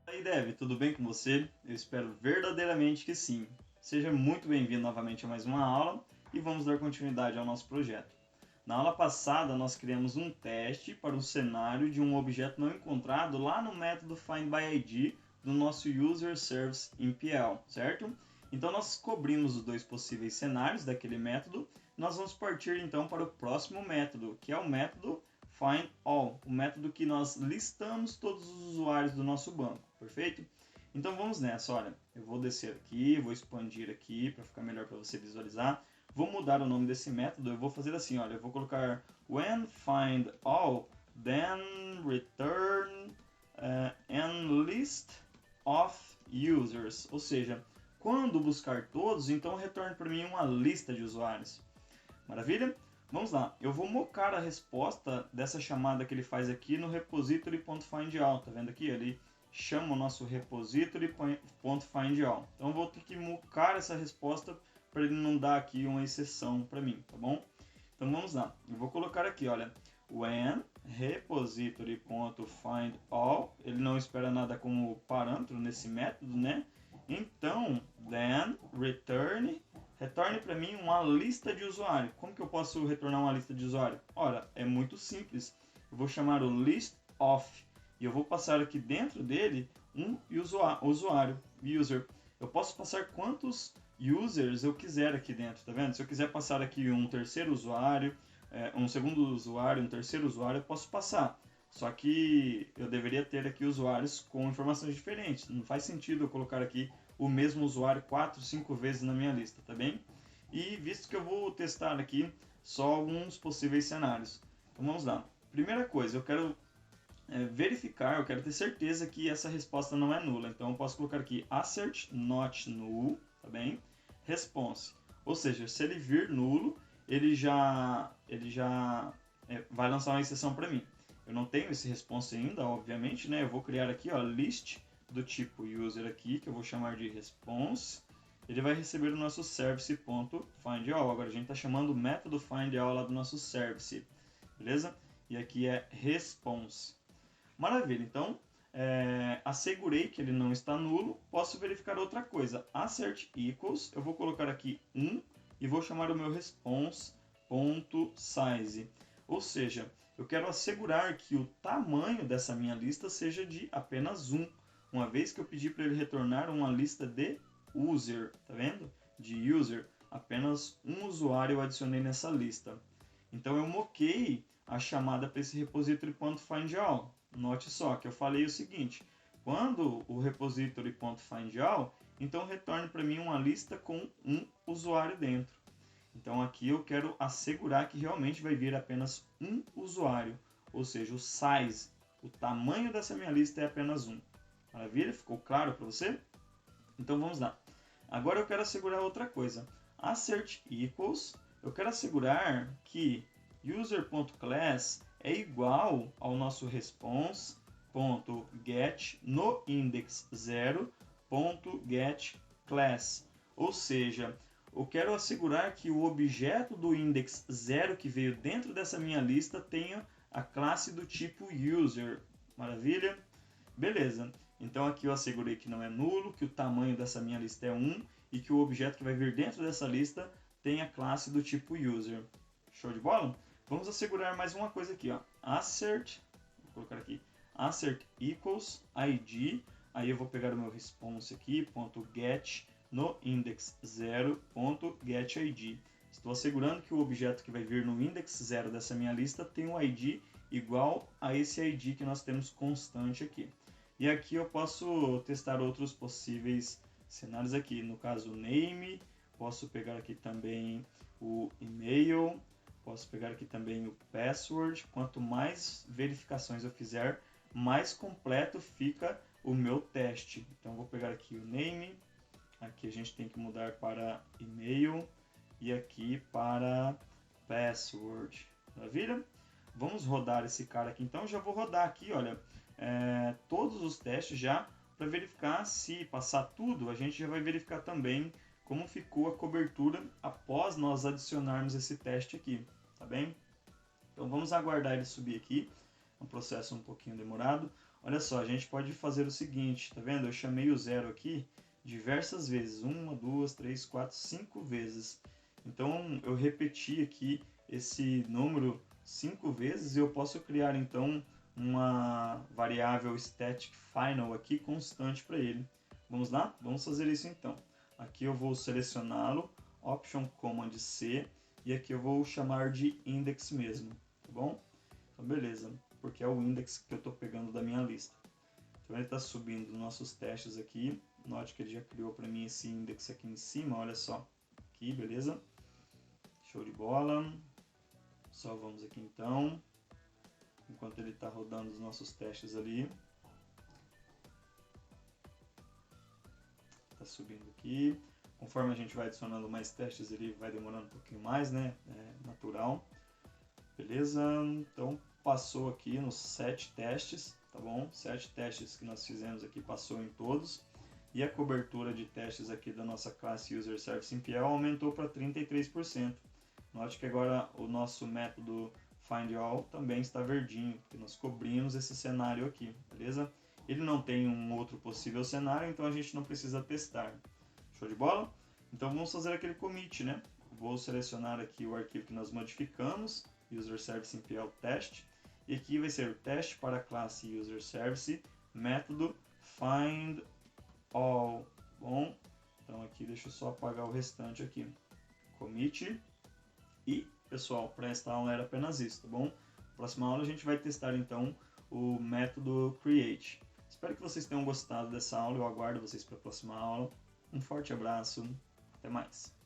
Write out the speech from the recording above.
E aí, Dev, tudo bem com você? Eu espero verdadeiramente que sim. Seja muito bem-vindo novamente a mais uma aula e vamos dar continuidade ao nosso projeto. Na aula passada, nós criamos um teste para o cenário de um objeto não encontrado lá no método findById do nosso User Service MPL, certo? Então, nós cobrimos os dois possíveis cenários daquele método. Nós vamos partir então para o próximo método, que é o método findAll, o método que nós listamos todos os usuários do nosso banco, perfeito? Então vamos nessa, olha, eu vou descer aqui, vou expandir aqui para ficar melhor para você visualizar. Vou mudar o nome desse método, eu vou fazer assim, olha, eu vou colocar when find all, then return and list of users, ou seja, quando buscar todos, então retorne para mim uma lista de usuários. Maravilha? Vamos lá, eu vou mocar a resposta dessa chamada que ele faz aqui no repository.findAll, tá vendo aqui? Ele chama o nosso repository.findAll. Então eu vou ter que mocar essa resposta para ele não dar aqui uma exceção para mim, tá bom? Então vamos lá, eu vou colocar aqui, olha, when repository.findAll, ele não espera nada como parâmetro nesse método, né? Então, then returne para mim uma lista de usuário. Como que eu posso retornar uma lista de usuário? Ora, é muito simples. Eu vou chamar o list of e eu vou passar aqui dentro dele um usuário, user. Eu posso passar quantos users eu quiser aqui dentro, tá vendo? Se eu quiser passar aqui um terceiro usuário, um segundo usuário, um terceiro usuário, eu posso passar. Só que eu deveria ter aqui usuários com informações diferentes. Não faz sentido eu colocar aqui o mesmo usuário 4, 5 vezes na minha lista, tá bem? E visto que eu vou testar aqui só alguns possíveis cenários. Então vamos lá. Primeira coisa, eu quero verificar, eu quero ter certeza que essa resposta não é nula. Então eu posso colocar aqui assert not null, tá bem? Response. Ou seja, se ele vir nulo, ele já vai lançar uma exceção para mim. Eu não tenho esse response ainda, obviamente, né? Eu vou criar aqui, ó, list do tipo user aqui, que eu vou chamar de response. Ele vai receber o nosso service.findAll. Agora a gente está chamando o método findAll lá do nosso service, beleza? E aqui é response. Maravilha, então assegurei que ele não está nulo. Posso verificar outra coisa. Assert equals, eu vou colocar aqui 1 e vou chamar o meu response.size. Ou seja, eu quero assegurar que o tamanho dessa minha lista seja de apenas 1, uma vez que eu pedi para ele retornar uma lista de user, tá vendo? De user, apenas um usuário eu adicionei nessa lista. Então eu moquei a chamada para esse repository.findAll. Note só que eu falei o seguinte, quando o repository.findAll, então retorne para mim uma lista com um usuário dentro. Então aqui eu quero assegurar que realmente vai vir apenas um usuário, ou seja, o size, o tamanho dessa minha lista é apenas 1. Maravilha? Ficou claro para você? Então vamos lá. Agora eu quero assegurar outra coisa. Assert equals, eu quero assegurar que user.class é igual ao nosso response.get no index 0.getClass. Ou seja, eu quero assegurar que o objeto do index 0 que veio dentro dessa minha lista tenha a classe do tipo user. Maravilha? Beleza. Então aqui eu assegurei que não é nulo, que o tamanho dessa minha lista é 1 e que o objeto que vai vir dentro dessa lista tem a classe do tipo user. Show de bola? Vamos assegurar mais uma coisa aqui, ó. Assert, vou colocar aqui, assert equals id, aí eu vou pegar o meu response aqui, .get no index 0.getId. Estou assegurando que o objeto que vai vir no index 0 dessa minha lista tem um id igual a esse id que nós temos constante aqui. E aqui eu posso testar outros possíveis cenários aqui, no caso name, posso pegar aqui também o e-mail, posso pegar aqui também o password. Quanto mais verificações eu fizer, mais completo fica o meu teste. Então vou pegar aqui o name, aqui a gente tem que mudar para e-mail e aqui para password. Maravilha? Vamos rodar esse cara aqui. Então já vou rodar aqui, olha, todos os testes já para verificar se passar tudo. A gente já vai verificar também como ficou a cobertura após nós adicionarmos esse teste aqui, tá bem? Então vamos aguardar ele subir aqui, é um processo um pouquinho demorado. Olha só, a gente pode fazer o seguinte, tá vendo? Eu chamei o 0 aqui diversas vezes, 1, 2, 3, 4, 5 vezes. Então eu repeti aqui esse número 5 vezes e eu posso criar então uma variável static final aqui constante para ele. Vamos lá? Vamos fazer isso então. Aqui eu vou selecioná-lo, Option Command C, e aqui eu vou chamar de index mesmo, tá bom? Então beleza, porque é o index que eu estou pegando da minha lista. Então ele está subindo nossos testes aqui. Note que ele já criou para mim esse index aqui em cima, olha só. Aqui, beleza? Show de bola. Salvamos aqui então. Enquanto ele está rodando os nossos testes ali. Está subindo aqui. Conforme a gente vai adicionando mais testes, ele vai demorando um pouquinho mais, né? É natural. Beleza? Então passou aqui nos 7 testes, tá bom? 7 testes que nós fizemos aqui passou em todos. E a cobertura de testes aqui da nossa classe User Service MPL aumentou para 33%. Note que agora o nosso método FindAll também está verdinho, porque nós cobrimos esse cenário aqui, beleza? Ele não tem um outro possível cenário, então a gente não precisa testar. Show de bola? Então vamos fazer aquele commit, né? Vou selecionar aqui o arquivo que nós modificamos, User Service MPL Test, e aqui vai ser o teste para a classe User Service, método FindAll. Bom, então aqui deixa eu só apagar o restante aqui. Commit. E, pessoal, para esta aula era apenas isso, tá bom? Próxima aula a gente vai testar então o método create. Espero que vocês tenham gostado dessa aula, eu aguardo vocês para a próxima aula. Um forte abraço, até mais!